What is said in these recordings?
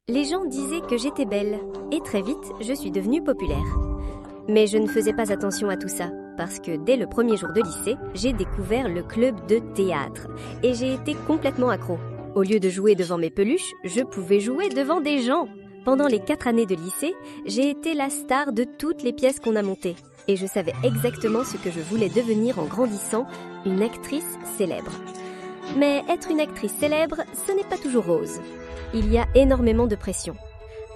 Les gens disaient que j'étais belle, et très vite, je suis devenue populaire. Mais je ne faisais pas attention à tout ça, parce que dès le premier jour de lycée, j'ai découvert le club de théâtre, et j'ai été complètement accro. Au lieu de jouer devant mes peluches, je pouvais jouer devant des gens. Pendant les 4 années de lycée, j'ai été la star de toutes les pièces qu'on a montées, et je savais exactement ce que je voulais devenir en grandissant, une actrice célèbre. Mais être une actrice célèbre, ce n'est pas toujours rose. Il y a énormément de pression.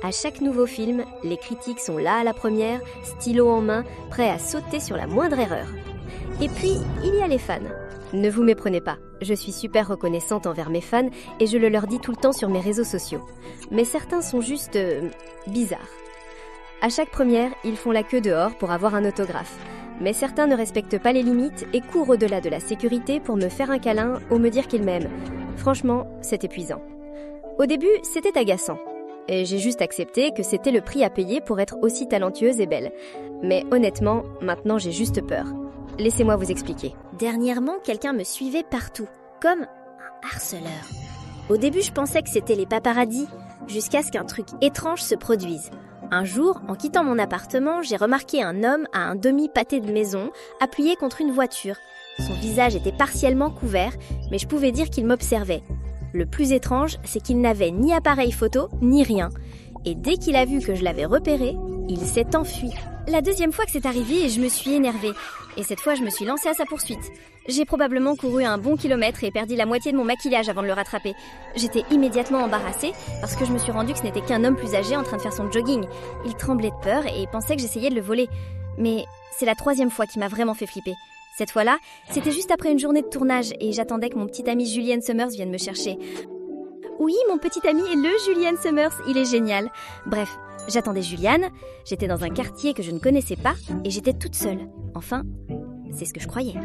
À chaque nouveau film, les critiques sont là à la première, stylo en main, prêts à sauter sur la moindre erreur. Et puis, il y a les fans. Ne vous méprenez pas, je suis super reconnaissante envers mes fans et je le leur dis tout le temps sur mes réseaux sociaux. Mais certains sont juste bizarres. À chaque première, ils font la queue dehors pour avoir un autographe. Mais certains ne respectent pas les limites et courent au-delà de la sécurité pour me faire un câlin ou me dire qu'ils m'aiment. Franchement, c'est épuisant. Au début, c'était agaçant. Et j'ai juste accepté que c'était le prix à payer pour être aussi talentueuse et belle. Mais honnêtement, maintenant j'ai juste peur. Laissez-moi vous expliquer. Dernièrement, quelqu'un me suivait partout, comme un harceleur. Au début, je pensais que c'était les paparazzis, jusqu'à ce qu'un truc étrange se produise. Un jour, en quittant mon appartement, j'ai remarqué un homme à un demi-pâté de maison, appuyé contre une voiture. Son visage était partiellement couvert, mais je pouvais dire qu'il m'observait. Le plus étrange, c'est qu'il n'avait ni appareil photo, ni rien. Et dès qu'il a vu que je l'avais repéré, il s'est enfui. La deuxième fois que c'est arrivé, je me suis énervée. Et cette fois, je me suis lancée à sa poursuite. J'ai probablement couru un bon kilomètre et perdu la moitié de mon maquillage avant de le rattraper. J'étais immédiatement embarrassée parce que je me suis rendu que ce n'était qu'un homme plus âgé en train de faire son jogging. Il tremblait de peur et pensait que j'essayais de le voler. Mais c'est la 3e fois qui m'a vraiment fait flipper. Cette fois-là, c'était juste après une journée de tournage et j'attendais que mon petit ami Julian Summers vienne me chercher. Oui, mon petit ami est le Julian Summers, il est génial. Bref, j'attendais Julian, j'étais dans un quartier que je ne connaissais pas et j'étais toute seule. Enfin, c'est ce que je croyais.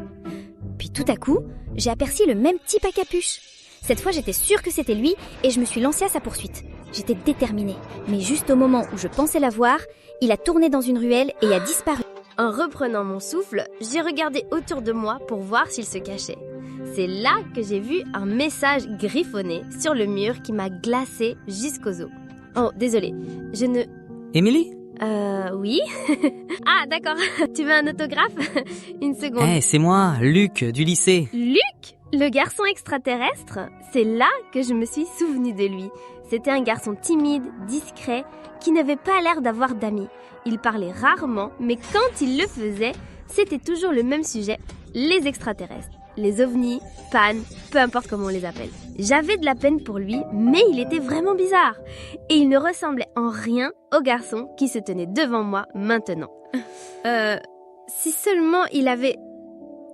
Puis tout à coup, j'ai aperçu le même type à capuche. Cette fois, j'étais sûre que c'était lui et je me suis lancée à sa poursuite. J'étais déterminée, mais juste au moment où je pensais la voir, il a tourné dans une ruelle et a disparu. En reprenant mon souffle, j'ai regardé autour de moi pour voir s'il se cachait. C'est là que j'ai vu un message griffonné sur le mur qui m'a glacée jusqu'aux os. Oh, désolée, je ne... Émilie ? Oui. Ah, d'accord, tu veux un autographe ? Une seconde. Eh, c'est moi, Luc, du lycée. Luc ? Le garçon extraterrestre ? C'est là que je me suis souvenue de lui. C'était un garçon timide, discret, qui n'avait pas l'air d'avoir d'amis. Il parlait rarement, mais quand il le faisait, c'était toujours le même sujet, les extraterrestres, les ovnis, pannes, peu importe comment on les appelle. J'avais de la peine pour lui, mais il était vraiment bizarre. Et il ne ressemblait en rien au garçon qui se tenait devant moi maintenant. Si seulement il avait...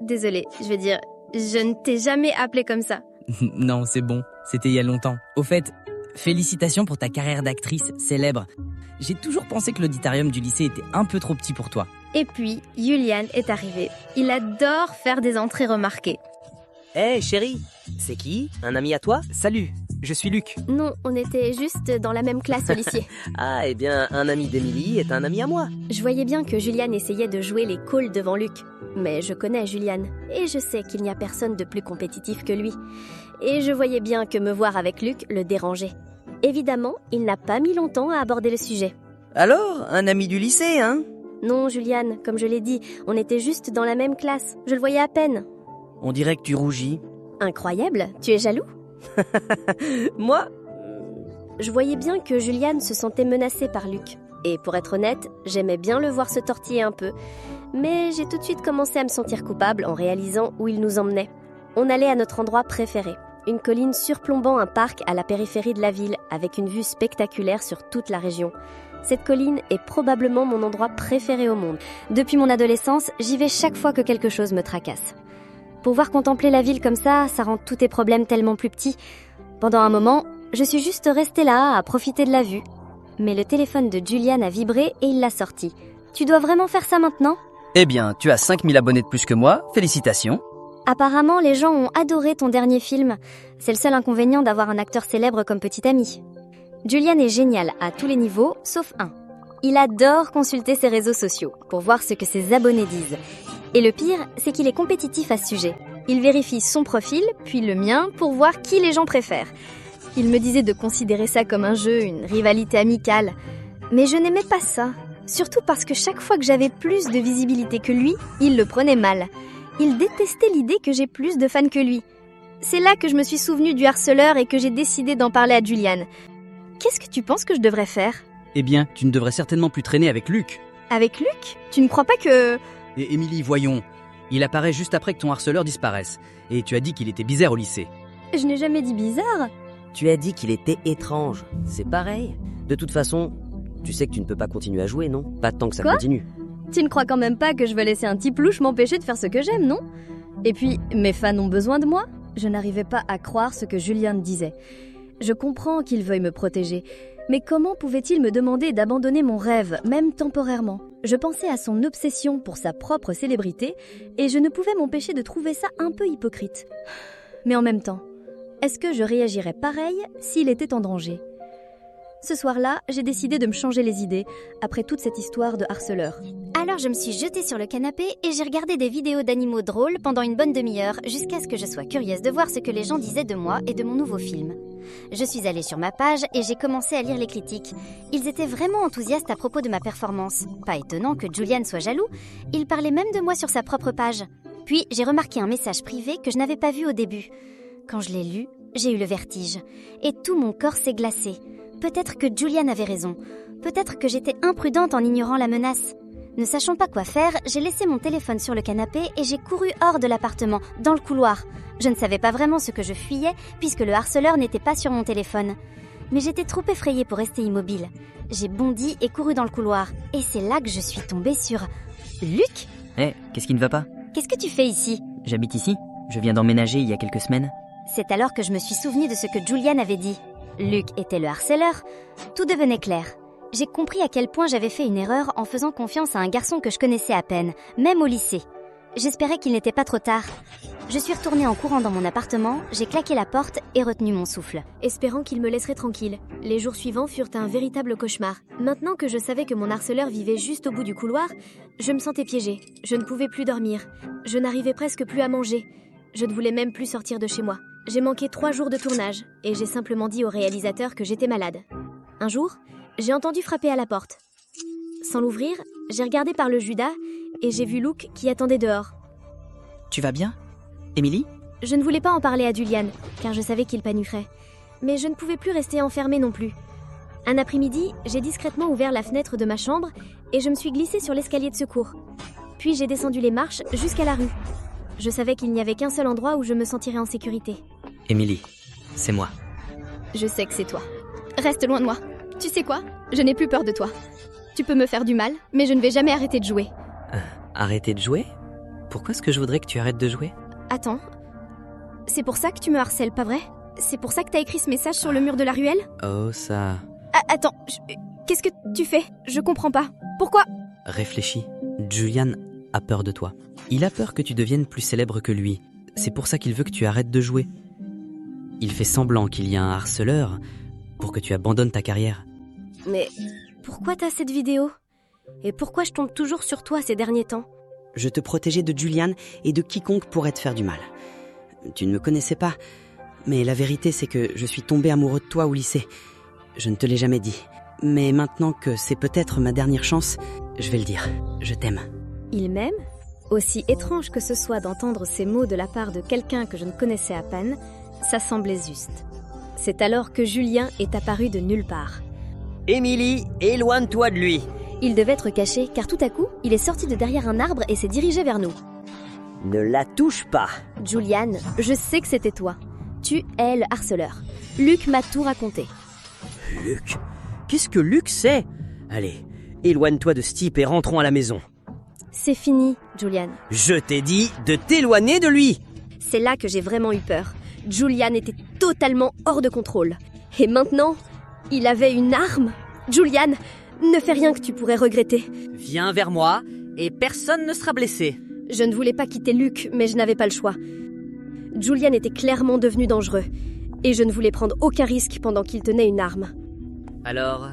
Désolée, je ne t'ai jamais appelé comme ça. Non, c'est bon, c'était il y a longtemps. Au fait, félicitations pour ta carrière d'actrice célèbre. J'ai toujours pensé que l'auditorium du lycée était un peu trop petit pour toi. Et puis, Julian est arrivé. Il adore faire des entrées remarquées. Hé, chérie, c'est qui ? Un ami à toi ? Salut, je suis Luc. Non, on était juste dans la même classe au lycée. Ah, eh bien, un ami d'Émilie est un ami à moi. Je voyais bien que Julian essayait de jouer les cools devant Luc. Mais je connais Julian, et je sais qu'il n'y a personne de plus compétitif que lui. Et je voyais bien que me voir avec Luc le dérangeait. Évidemment, il n'a pas mis longtemps à aborder le sujet. Alors, un ami du lycée, hein ? Non, Julian, comme je l'ai dit, on était juste dans la même classe. Je le voyais à peine. On dirait que tu rougis. Incroyable, tu es jaloux ? Moi ? Je voyais bien que Julian se sentait menacé par Luc. Et pour être honnête, j'aimais bien le voir se tortiller un peu. Mais j'ai tout de suite commencé à me sentir coupable en réalisant où il nous emmenait. On allait à notre endroit préféré. Une colline surplombant un parc à la périphérie de la ville, avec une vue spectaculaire sur toute la région. Cette colline est probablement mon endroit préféré au monde. Depuis mon adolescence, j'y vais chaque fois que quelque chose me tracasse. Pouvoir contempler la ville comme ça rend tous tes problèmes tellement plus petits. Pendant un moment, je suis juste restée là à profiter de la vue. Mais le téléphone de Julian a vibré et il l'a sorti. Tu dois vraiment faire ça maintenant ? Eh bien, tu as 5000 abonnés de plus que moi, félicitations. Apparemment, les gens ont adoré ton dernier film. C'est le seul inconvénient d'avoir un acteur célèbre comme petit ami. Julian est génial à tous les niveaux, sauf un. Il adore consulter ses réseaux sociaux pour voir ce que ses abonnés disent. Et le pire, c'est qu'il est compétitif à ce sujet. Il vérifie son profil, puis le mien, pour voir qui les gens préfèrent. Il me disait de considérer ça comme un jeu, une rivalité amicale. Mais je n'aimais pas ça. Surtout parce que chaque fois que j'avais plus de visibilité que lui, il le prenait mal. Il détestait l'idée que j'ai plus de fans que lui. C'est là que je me suis souvenue du harceleur et que j'ai décidé d'en parler à Julian. Qu'est-ce que tu penses que je devrais faire? Eh bien, tu ne devrais certainement plus traîner avec Luc. Avec Luc? Tu ne crois pas que... Et Émilie, voyons. Il apparaît juste après que ton harceleur disparaisse. Et tu as dit qu'il était bizarre au lycée. Je n'ai jamais dit bizarre. Tu as dit qu'il était étrange. C'est pareil. De toute façon, tu sais que tu ne peux pas continuer à jouer, non? Pas tant que ça Quoi? continue. Tu ne crois quand même pas que je veux laisser un petit plouche m'empêcher de faire ce que j'aime, non? Et puis, mes fans ont besoin de moi? Je n'arrivais pas à croire ce que Julian disait. Je comprends qu'il veuille me protéger, mais comment pouvait-il me demander d'abandonner mon rêve, même temporairement? Je pensais à son obsession pour sa propre célébrité, et je ne pouvais m'empêcher de trouver ça un peu hypocrite. Mais en même temps, est-ce que je réagirais pareil s'il était en danger? Ce soir-là, j'ai décidé de me changer les idées, après toute cette histoire de harceleur. Alors je me suis jetée sur le canapé et j'ai regardé des vidéos d'animaux drôles pendant une bonne demi-heure, jusqu'à ce que je sois curieuse de voir ce que les gens disaient de moi et de mon nouveau film. Je suis allée sur ma page et j'ai commencé à lire les critiques. Ils étaient vraiment enthousiastes à propos de ma performance. Pas étonnant que Julian soit jaloux, il parlait même de moi sur sa propre page. Puis j'ai remarqué un message privé que je n'avais pas vu au début. Quand je l'ai lu, j'ai eu le vertige, et tout mon corps s'est glacé. Peut-être que Julian avait raison. Peut-être que j'étais imprudente en ignorant la menace. Ne sachant pas quoi faire, j'ai laissé mon téléphone sur le canapé et j'ai couru hors de l'appartement, dans le couloir. Je ne savais pas vraiment ce que je fuyais, puisque le harceleur n'était pas sur mon téléphone. Mais j'étais trop effrayée pour rester immobile. J'ai bondi et couru dans le couloir. Et c'est là que je suis tombée sur... Luc ? Qu'est-ce qui ne va pas? Qu'est-ce que tu fais ici ? J'habite ici. Je viens d'emménager il y a quelques semaines. C'est alors que je me suis souvenue de ce que Julian avait dit. Luc était le harceleur. Tout devenait clair. J'ai compris à quel point j'avais fait une erreur en faisant confiance à un garçon que je connaissais à peine, même au lycée. J'espérais qu'il n'était pas trop tard. Je suis retournée en courant dans mon appartement, j'ai claqué la porte et retenu mon souffle. Espérant qu'il me laisserait tranquille. Les jours suivants furent un véritable cauchemar. Maintenant que je savais que mon harceleur vivait juste au bout du couloir, je me sentais piégée. Je ne pouvais plus dormir. Je n'arrivais presque plus à manger. Je ne voulais même plus sortir de chez moi. J'ai manqué 3 jours de tournage et j'ai simplement dit au réalisateur que j'étais malade. Un jour, j'ai entendu frapper à la porte. Sans l'ouvrir, j'ai regardé par le Judas et j'ai vu Luke qui attendait dehors. Tu vas bien, Émilie? Je ne voulais pas en parler à Julian, car je savais qu'il paniquerait. Mais je ne pouvais plus rester enfermée non plus. Un après-midi, j'ai discrètement ouvert la fenêtre de ma chambre et je me suis glissée sur l'escalier de secours. Puis j'ai descendu les marches jusqu'à la rue. Je savais qu'il n'y avait qu'un seul endroit où je me sentirais en sécurité. Émilie, c'est moi. Je sais que c'est toi. Reste loin de moi. Tu sais quoi ? Je n'ai plus peur de toi. Tu peux me faire du mal, mais je ne vais jamais arrêter de jouer. Arrêter de jouer? Pourquoi est-ce que je voudrais que tu arrêtes de jouer? Attends. C'est pour ça que tu me harcèles, pas vrai ? C'est pour ça que t'as écrit ce message sur le mur de la ruelle ? Oh, ça... Attends, qu'est-ce que tu fais ? Je comprends pas. Pourquoi ? Réfléchis. Julian a peur de toi. Il a peur que tu deviennes plus célèbre que lui. C'est pour ça qu'il veut que tu arrêtes de jouer. Il fait semblant qu'il y a un harceleur pour que tu abandonnes ta carrière. Mais pourquoi t'as cette vidéo ? Et pourquoi je tombe toujours sur toi ces derniers temps ? Je te protégeais de Julian et de quiconque pourrait te faire du mal. Tu ne me connaissais pas, mais la vérité c'est que je suis tombé amoureux de toi au lycée. Je ne te l'ai jamais dit. Mais maintenant que c'est peut-être ma dernière chance, je vais le dire. Je t'aime. Il m'aime ? Aussi étrange que ce soit d'entendre ces mots de la part de quelqu'un que je ne connaissais à peine, ça semblait juste. C'est alors que Julien est apparu de nulle part. Émilie, éloigne-toi de lui. Il devait être caché, car tout à coup, il est sorti de derrière un arbre et s'est dirigé vers nous. Ne la touche pas. Julian, je sais que c'était toi. Tu es le harceleur. Luc m'a tout raconté. Luc ? Qu'est-ce que Luc sait ? Allez, éloigne-toi de ce type et rentrons à la maison. C'est fini, Julian. Je t'ai dit de t'éloigner de lui. C'est là que j'ai vraiment eu peur. Julian était totalement hors de contrôle. Et maintenant, il avait une arme. Julian, ne fais rien que tu pourrais regretter. Viens vers moi et personne ne sera blessé. Je ne voulais pas quitter Luc, mais je n'avais pas le choix. Julian était clairement devenu dangereux. Et je ne voulais prendre aucun risque pendant qu'il tenait une arme. Alors,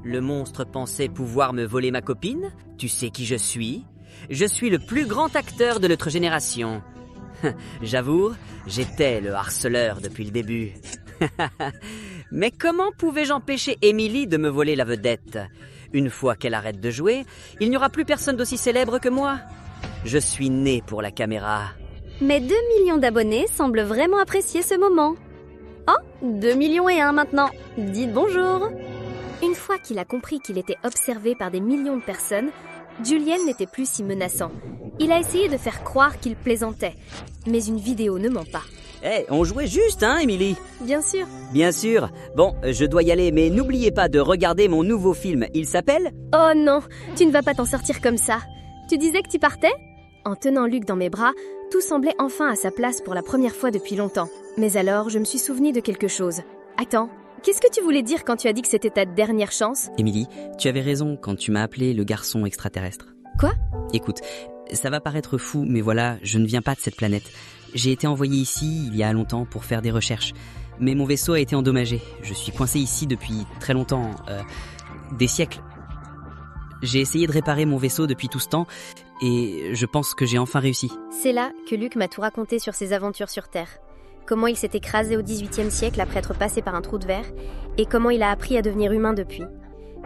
le monstre pensait pouvoir me voler ma copine ? Tu sais qui je suis ? Je suis le plus grand acteur de notre génération. J'avoue, j'étais le harceleur depuis le début. Mais comment pouvais-je empêcher Emily de me voler la vedette? Une fois qu'elle arrête de jouer, il n'y aura plus personne d'aussi célèbre que moi. Je suis né pour la caméra. Mais 2 millions d'abonnés semblent vraiment apprécier ce moment. Oh, 2 millions et 1 maintenant. Dites bonjour. Une fois qu'il a compris qu'il était observé par des millions de personnes, Julien n'était plus si menaçant. Il a essayé de faire croire qu'il plaisantait, mais une vidéo ne ment pas. On jouait juste, hein, Emily? Bien sûr. Bien sûr. Bon, je dois y aller, mais n'oubliez pas de regarder mon nouveau film. Il s'appelle... Oh non, tu ne vas pas t'en sortir comme ça. Tu disais que tu partais? En tenant Luc dans mes bras, tout semblait enfin à sa place pour la première fois depuis longtemps. Mais alors, je me suis souvenu de quelque chose. Attends, qu'est-ce que tu voulais dire quand tu as dit que c'était ta dernière chance? Émilie, tu avais raison quand tu m'as appelé le garçon extraterrestre. Quoi? Écoute, ça va paraître fou, mais voilà, je ne viens pas de cette planète. J'ai été envoyé ici il y a longtemps pour faire des recherches. Mais mon vaisseau a été endommagé. Je suis coincé ici depuis très longtemps, des siècles. J'ai essayé de réparer mon vaisseau depuis tout ce temps et je pense que j'ai enfin réussi. C'est là que Luc m'a tout raconté sur ses aventures sur Terre. Comment il s'est écrasé au XVIIIe siècle après être passé par un trou de verre et comment il a appris à devenir humain depuis.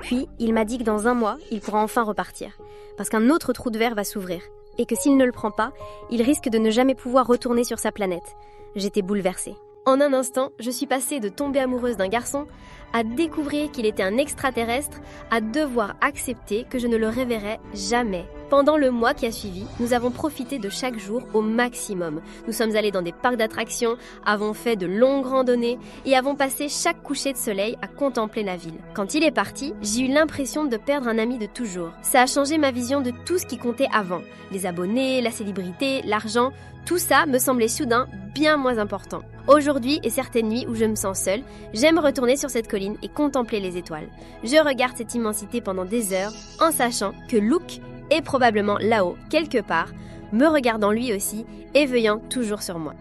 Puis, il m'a dit que dans 1 mois, il pourra enfin repartir. Parce qu'un autre trou de verre va s'ouvrir. Et que s'il ne le prend pas, il risque de ne jamais pouvoir retourner sur sa planète. J'étais bouleversée. En un instant, je suis passée de tomber amoureuse d'un garçon à découvrir qu'il était un extraterrestre, à devoir accepter que je ne le reverrai jamais. Pendant le mois qui a suivi, nous avons profité de chaque jour au maximum. Nous sommes allés dans des parcs d'attractions, avons fait de longues randonnées et avons passé chaque coucher de soleil à contempler la ville. Quand il est parti, j'ai eu l'impression de perdre un ami de toujours. Ça a changé ma vision de tout ce qui comptait avant. Les abonnés, la célébrité, l'argent, tout ça me semblait soudain bien moins important. Aujourd'hui et certaines nuits où je me sens seule, j'aime retourner sur cette colline et contempler les étoiles. Je regarde cette immensité pendant des heures en sachant que Luke est probablement là-haut, quelque part, me regardant lui aussi et veillant toujours sur moi.